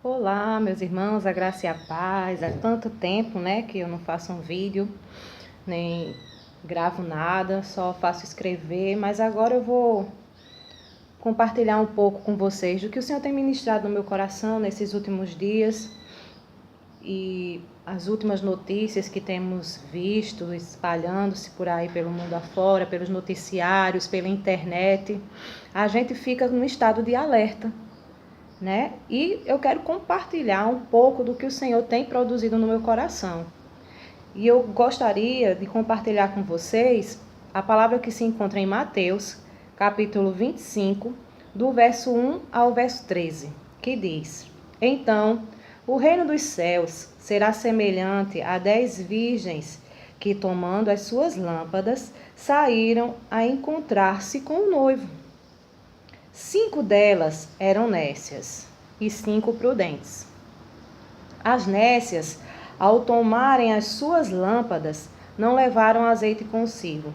Olá, meus irmãos, a graça e a paz. Há tanto tempo, que eu não faço um vídeo, nem gravo nada, só faço escrever, mas agora eu vou compartilhar um pouco com vocês do que o Senhor tem ministrado no meu coração nesses últimos dias e as últimas notícias que temos visto espalhando-se por aí pelo mundo afora, pelos noticiários, pela internet. A gente fica num estado de alerta. E eu quero compartilhar um pouco do que o Senhor tem produzido no meu coração. E eu gostaria de compartilhar com vocês a palavra que se encontra em Mateus, capítulo 25, do verso 1 ao verso 13, que diz: Então, o reino dos céus será semelhante a 10 virgens que, tomando as suas lâmpadas, saíram a encontrar-se com o noivo. 5 delas eram nécias e 5 prudentes. As nécias, ao tomarem as suas lâmpadas, não levaram azeite consigo.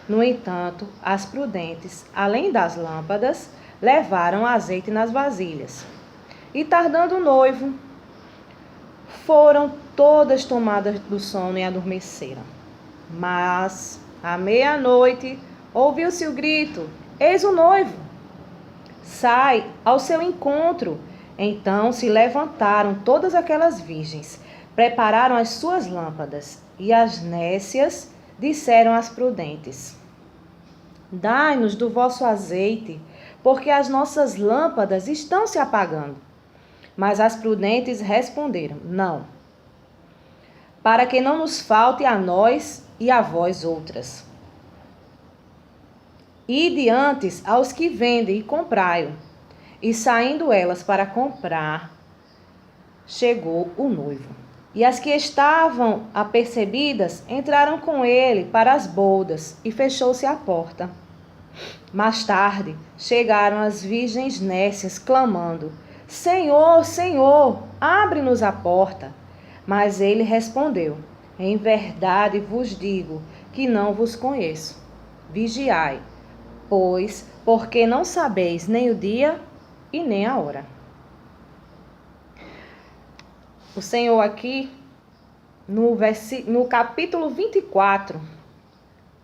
No entanto, as prudentes, além das lâmpadas, levaram azeite nas vasilhas. E tardando o noivo, foram todas tomadas do sono e adormeceram. Mas, à meia-noite, ouviu-se o grito: Eis o noivo! Sai ao seu encontro. Então se levantaram todas aquelas virgens, prepararam as suas lâmpadas, e as nécias disseram às prudentes: Dai-nos do vosso azeite, porque as nossas lâmpadas estão se apagando. Mas as prudentes responderam: Não, para que não nos falte a nós e a vós outras. Ide antes aos que vendem e comprai-o. E saindo elas para comprar, chegou o noivo. E as que estavam apercebidas entraram com ele para as boldas, e fechou-se a porta. Mais tarde chegaram as virgens nécias, clamando: Senhor, Senhor, abre-nos a porta. Mas ele respondeu: Em verdade vos digo que não vos conheço. Vigiai, pois, porque não sabeis nem o dia e nem a hora. O Senhor aqui, no capítulo 24,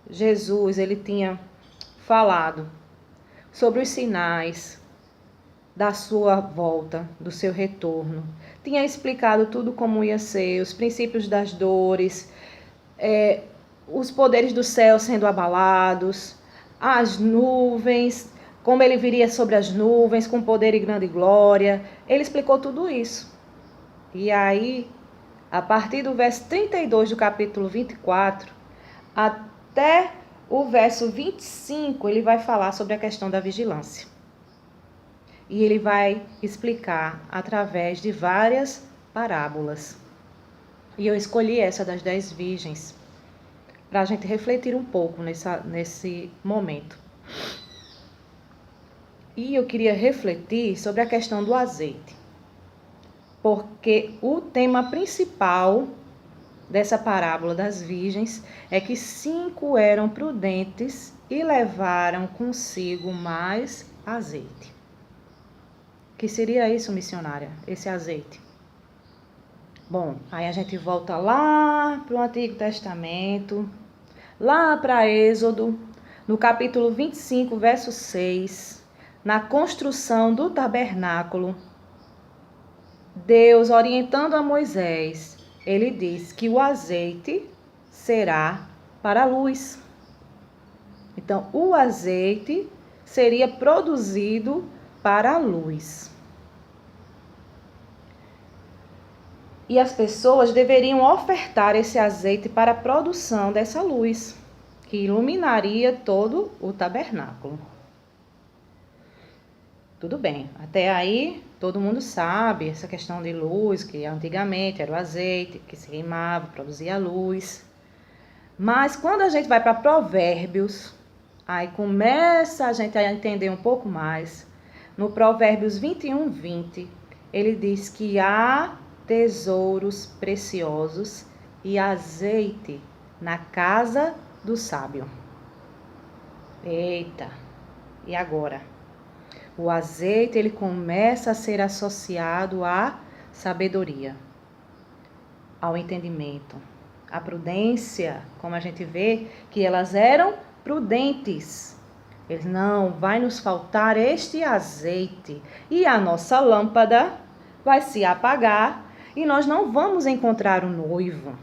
Jesus, ele tinha falado sobre os sinais da sua volta, do seu retorno. Tinha explicado tudo como ia ser, os princípios das dores, os poderes do céu sendo abalados, as nuvens, como ele viria sobre as nuvens, com poder e grande glória. Ele explicou tudo isso. E aí, a partir do verso 32 do capítulo 24, até o verso 25, ele vai falar sobre a questão da vigilância. E ele vai explicar através de várias parábolas. E eu escolhi essa das 10 virgens, para a gente refletir um pouco nesse momento. E eu queria refletir sobre a questão do azeite, porque o tema principal dessa parábola das virgens é que 5 eram prudentes e levaram consigo mais azeite. Que seria isso, missionária, esse azeite? Bom, aí a gente volta lá para o Antigo Testamento, lá para Êxodo, no capítulo 25, verso 6, na construção do tabernáculo. Deus, orientando a Moisés, ele diz que o azeite será para a luz. Então, o azeite seria produzido para a luz. E as pessoas deveriam ofertar esse azeite para a produção dessa luz, que iluminaria todo o tabernáculo. Tudo bem, até aí todo mundo sabe essa questão de luz, que antigamente era o azeite que se queimava, produzia luz. Mas quando a gente vai para Provérbios, aí começa a gente a entender um pouco mais. No Provérbios 21, 20, ele diz que há tesouros preciosos e azeite na casa do sábio. Eita, e agora? O azeite, ele começa a ser associado à sabedoria, ao entendimento, à prudência, como a gente vê que elas eram prudentes. Eles não vai nos faltar este azeite e a nossa lâmpada vai se apagar e nós não vamos encontrar o noivo.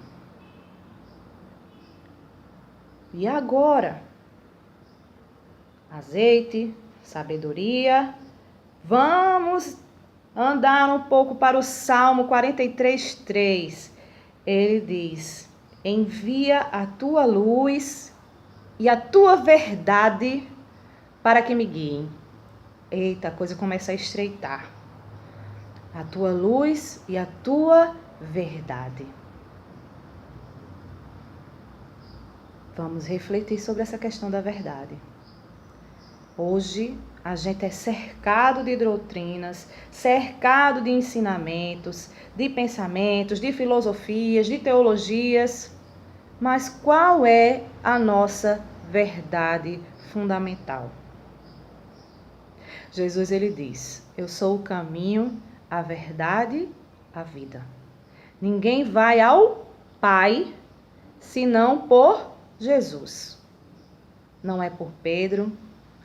E agora? Azeite, sabedoria. Vamos andar um pouco para o Salmo 43:3. Ele diz: envia a tua luz e a tua verdade para que me guiem. Eita, a coisa começa a estreitar. A tua luz e a tua verdade. Vamos refletir sobre essa questão da verdade. Hoje, a gente é cercado de doutrinas, cercado de ensinamentos, de pensamentos, de filosofias, de teologias. Mas qual é a nossa verdade fundamental? Jesus, ele diz: eu sou o caminho, a verdade, a vida. Ninguém vai ao Pai senão por Jesus. Não é por Pedro,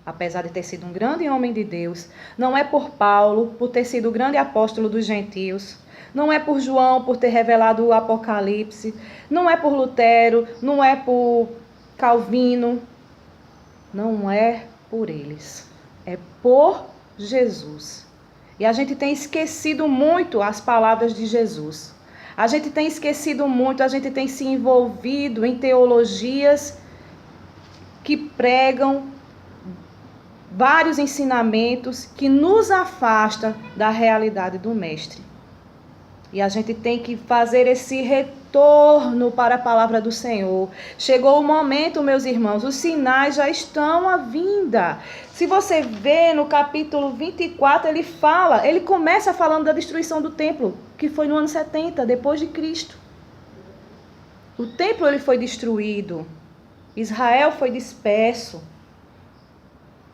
apesar de ter sido um grande homem de Deus. Não é por Paulo, por ter sido o grande apóstolo dos gentios. Não é por João, por ter revelado o Apocalipse. Não é por Lutero, não é por Calvino. Não é por eles. É por Jesus. E a gente tem esquecido muito as palavras de Jesus. A gente tem esquecido muito, a gente tem se envolvido em teologias que pregam vários ensinamentos que nos afastam da realidade do Mestre. E a gente tem que fazer esse retorno para a palavra do Senhor. Chegou o momento, meus irmãos, os sinais já estão à vinda. Se você vê no capítulo 24, ele começa falando da destruição do templo, que foi no ano 70, depois de Cristo. O templo ele foi destruído, Israel foi disperso.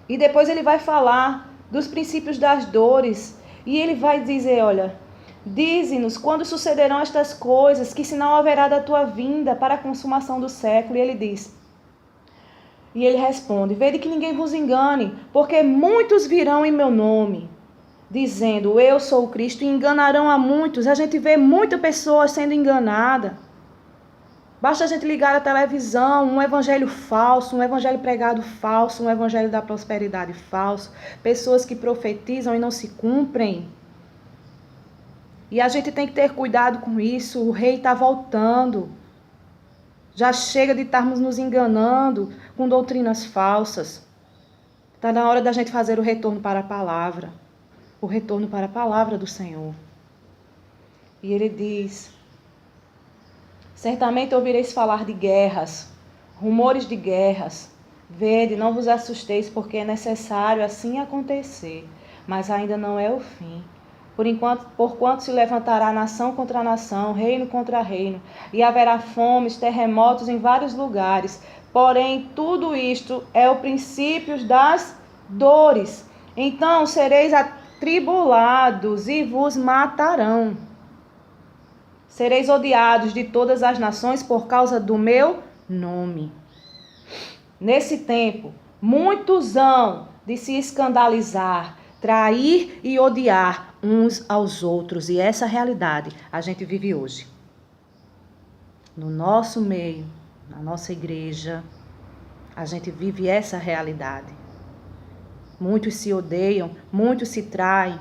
E depois ele vai falar dos princípios das dores. E ele vai dizer, olha, dize-nos quando sucederão estas coisas, que sinal haverá da tua vinda para a consumação do século. E ele diz, e ele responde, vede que ninguém vos engane, porque muitos virão em meu nome, dizendo, eu sou o Cristo, e enganarão a muitos. A gente vê muitas pessoas sendo enganadas. Basta a gente ligar a televisão, um evangelho falso, um evangelho pregado falso, um evangelho da prosperidade falso, pessoas que profetizam e não se cumprem. E a gente tem que ter cuidado com isso, o rei está voltando. Já chega de estarmos nos enganando com doutrinas falsas. Está na hora da gente fazer o retorno para a palavra, o retorno para a palavra do Senhor. E ele diz, certamente ouvireis falar de guerras, rumores de guerras. Vede, não vos assusteis, porque é necessário assim acontecer, mas ainda não é o fim. Porquanto se levantará nação contra nação, reino contra reino, e haverá fomes, terremotos em vários lugares. Porém, tudo isto é o princípio das dores. Então sereis atribulados e vos matarão. Sereis odiados de todas as nações por causa do meu nome. Nesse tempo, muitos hão de se escandalizar, trair e odiar uns aos outros. E essa realidade a gente vive hoje. No nosso meio, na nossa igreja, a gente vive essa realidade. Muitos se odeiam, muitos se traem.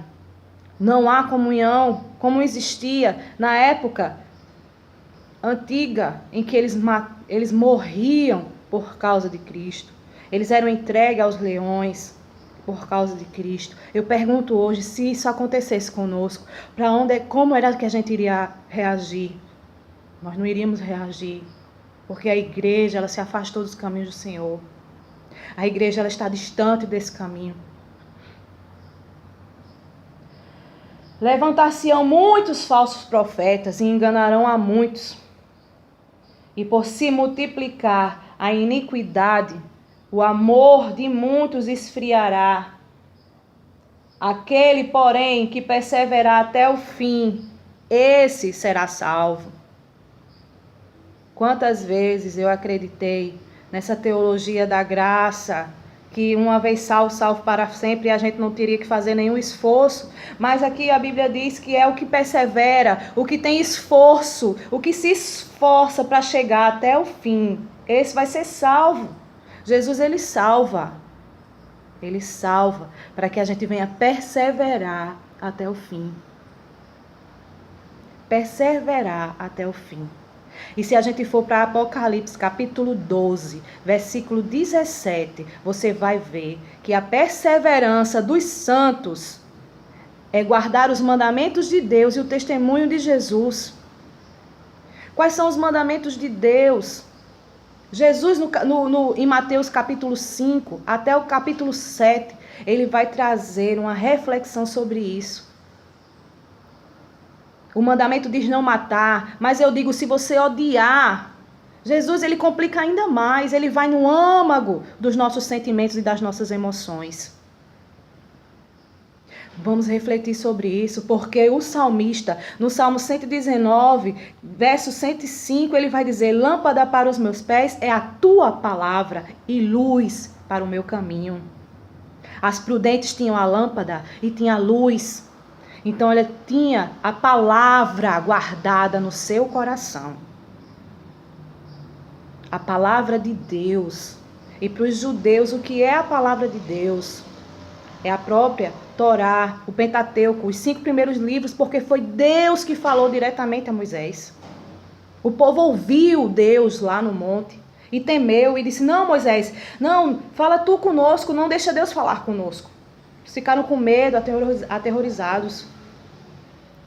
Não há comunhão como existia na época antiga, em que eles morriam por causa de Cristo. Eles eram entregues aos leões por causa de Cristo. Eu pergunto hoje, se isso acontecesse conosco, como era que a gente iria reagir? Nós não iríamos reagir, porque a igreja ela se afastou dos caminhos do Senhor. A igreja ela está distante desse caminho. Levantar-se-ão muitos falsos profetas e enganarão a muitos. E por se multiplicar a iniquidade, o amor de muitos esfriará. Aquele, porém, que perseverar até o fim, esse será salvo. Quantas vezes eu acreditei nessa teologia da graça, que uma vez salvo, salvo para sempre, e a gente não teria que fazer nenhum esforço. Mas aqui a Bíblia diz que é o que persevera, o que tem esforço, o que se esforça para chegar até o fim. Esse vai ser salvo. Jesus, ele salva. Ele salva para que a gente venha perseverar até o fim. Perseverar até o fim. E se a gente for para Apocalipse, capítulo 12, versículo 17, você vai ver que a perseverança dos santos é guardar os mandamentos de Deus e o testemunho de Jesus. Quais são os mandamentos de Deus? Jesus, em Mateus capítulo 5 até o capítulo 7, ele vai trazer uma reflexão sobre isso. O mandamento diz não matar, mas eu digo, se você odiar, Jesus, ele complica ainda mais, ele vai no âmago dos nossos sentimentos e das nossas emoções. Vamos refletir sobre isso, porque o salmista, no Salmo 119, verso 105, ele vai dizer, lâmpada para os meus pés é a tua palavra e luz para o meu caminho. As prudentes tinham a lâmpada e tinha a luz. Então, ele tinha a palavra guardada no seu coração. A palavra de Deus. E para os judeus, o que é a palavra de Deus? É a própria Torá, o Pentateuco, os 5 primeiros livros, porque foi Deus que falou diretamente a Moisés. O povo ouviu Deus lá no monte e temeu e disse, não, Moisés, não, fala tu conosco, não deixa Deus falar conosco. Ficaram com medo, aterrorizados.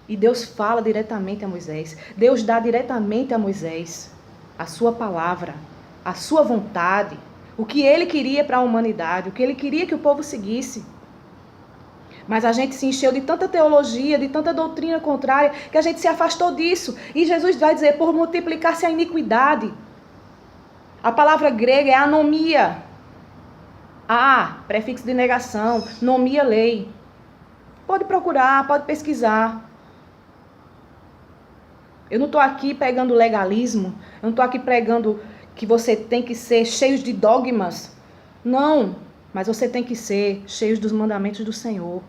E Deus fala diretamente a Moisés. Deus dá diretamente a Moisés a sua palavra, a sua vontade, o que ele queria para a humanidade, o que ele queria que o povo seguisse. Mas a gente se encheu de tanta teologia, de tanta doutrina contrária, que a gente se afastou disso. E Jesus vai dizer, por multiplicar-se a iniquidade. A palavra grega é anomia. Prefixo de negação, nomia, lei. Pode procurar, pode pesquisar. Eu não estou aqui pregando legalismo, eu não estou aqui pregando que você tem que ser cheio de dogmas. Não, mas você tem que ser cheio dos mandamentos do Senhor.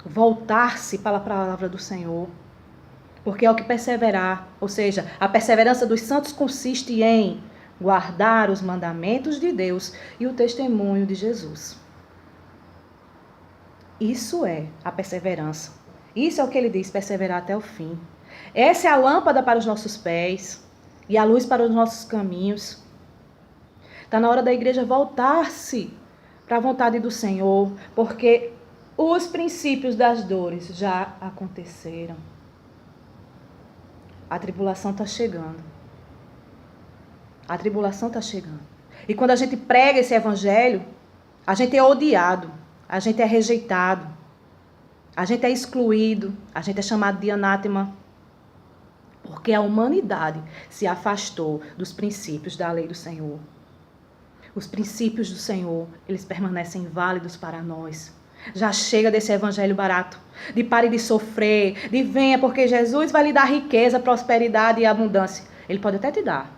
Voltar-se para a palavra do Senhor. Porque é o que perseverar. Ou seja, a perseverança dos santos consiste em guardar os mandamentos de Deus e o testemunho de Jesus. Isso é a perseverança. Isso é o que ele diz, perseverar até o fim. Essa é a lâmpada para os nossos pés e a luz para os nossos caminhos. Está na hora da igreja voltar-se para a vontade do Senhor, porque os princípios das dores já aconteceram. A tribulação está chegando. A tribulação está chegando. E quando a gente prega esse evangelho, a gente é odiado, a gente é rejeitado, a gente é excluído, a gente é chamado de anátema. Porque a humanidade se afastou dos princípios da lei do Senhor. Os princípios do Senhor, eles permanecem válidos para nós. Já chega desse evangelho barato, de pare de sofrer, de venha, porque Jesus vai lhe dar riqueza, prosperidade e abundância. Ele pode até te dar.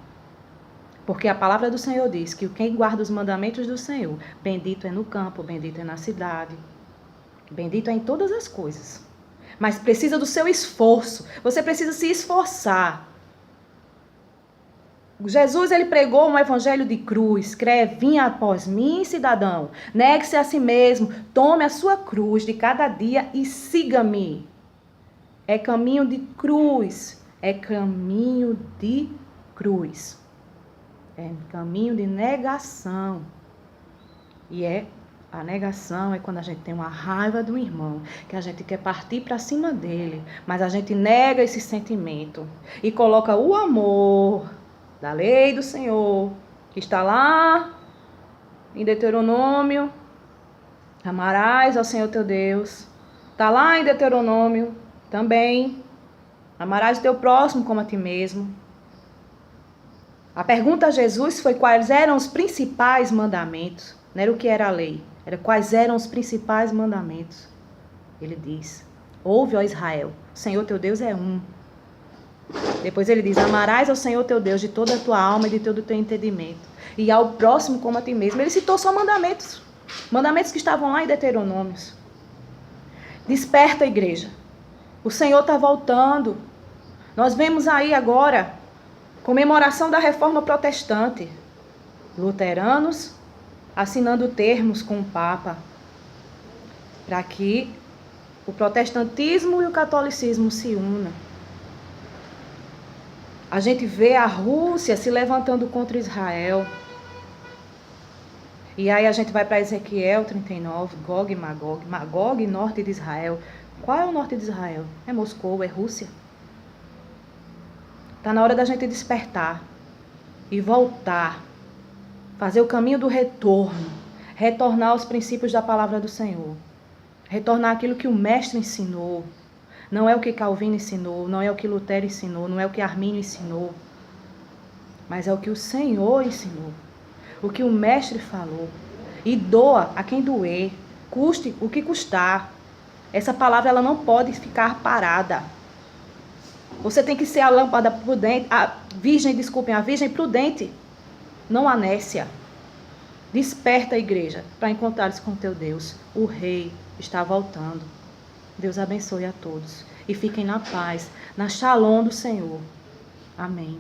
Porque a palavra do Senhor diz que quem guarda os mandamentos do Senhor, bendito é no campo, bendito é na cidade, bendito é em todas as coisas. Mas precisa do seu esforço. Você precisa se esforçar. Jesus, ele pregou um evangelho de cruz. Vinha após mim, cidadão. Negue-se a si mesmo. Tome a sua cruz de cada dia e siga-me. É caminho de cruz. É caminho de cruz. É caminho de negação. E a negação é quando a gente tem uma raiva do irmão, que a gente quer partir para cima dele, mas a gente nega esse sentimento e coloca o amor da lei do Senhor, que está lá em Deuteronômio, amarás ao Senhor teu Deus. Está lá em Deuteronômio também, amarás o teu próximo como a ti mesmo. A pergunta a Jesus foi quais eram os principais mandamentos, não era o que era a lei. Quais eram os principais mandamentos. Ele diz: ouve, ó Israel, o Senhor teu Deus é um. Depois ele diz: amarás ao Senhor teu Deus de toda a tua alma e de todo o teu entendimento, e ao próximo como a ti mesmo. Ele citou só mandamentos. Mandamentos que estavam lá em Deuteronômios. Desperta, igreja. O Senhor está voltando. Nós vemos aí agora comemoração da Reforma Protestante. Luteranos assinando termos com o Papa para que o protestantismo e o catolicismo se unam. A gente vê a Rússia se levantando contra Israel. E aí a gente vai para Ezequiel 39, Gog e Magog. Magog, norte de Israel. Qual é o norte de Israel? É Moscou, é Rússia. Está na hora da gente despertar e voltar. Fazer o caminho do retorno. Retornar aos princípios da palavra do Senhor. Retornar aquilo que o mestre ensinou. Não é o que Calvino ensinou, não é o que Lutero ensinou, não é o que Armínio ensinou. Mas é o que o Senhor ensinou. O que o mestre falou. E doa a quem doer. Custe o que custar. Essa palavra ela não pode ficar parada. Você tem que ser a lâmpada prudente, a virgem prudente. Não a nécia. Desperta a igreja para encontrar-se com teu Deus. O rei está voltando. Deus abençoe a todos. E fiquem na paz, na shalom do Senhor. Amém.